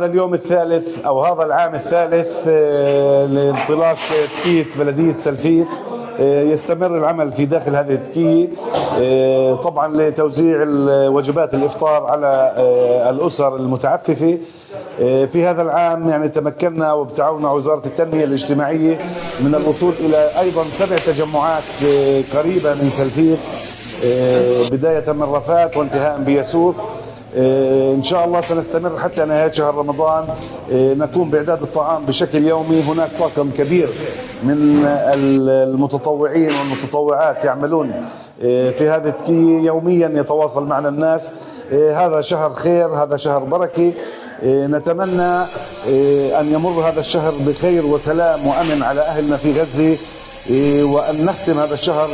هذا اليوم الثالث أو هذا العام الثالث لانطلاق تكية بلدية سلفيت. يستمر العمل في داخل هذه التكية طبعا لتوزيع وجبات الإفطار على الأسر المتعففة. في هذا العام يعني تمكنا وبتعاون مع وزارة التنمية الاجتماعية من الوصول إلى أيضا 7 تجمعات قريبة من سلفيت، بداية من رفات وانتهاء بيسوف. إن شاء الله سنستمر حتى نهاية شهر رمضان، نقوم بإعداد الطعام بشكل يومي. هناك طاقم كبير من المتطوعين والمتطوعات يعملون في هذه التكية يوميا، يتواصل معنا الناس. هذا شهر خير، هذا شهر بركة. نتمنى أن يمر هذا الشهر بخير وسلام وأمن على أهلنا في غزة، وأن نختم هذا الشهر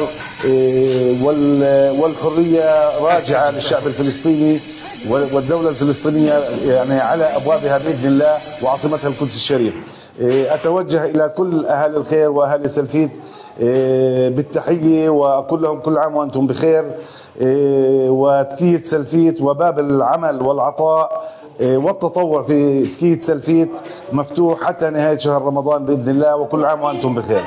والحرية راجعة للشعب الفلسطيني والدولة الفلسطينية يعني على أبوابها بإذن الله، وعاصمتها القدس الشريف. أتوجه إلى كل أهالي الخير وأهالي سلفيت بالتحية، وأقول لهم كل عام وأنتم بخير. وتكية سلفيت وباب العمل والعطاء والتطوع في تكية سلفيت مفتوح حتى نهاية شهر رمضان بإذن الله، وكل عام وأنتم بخير.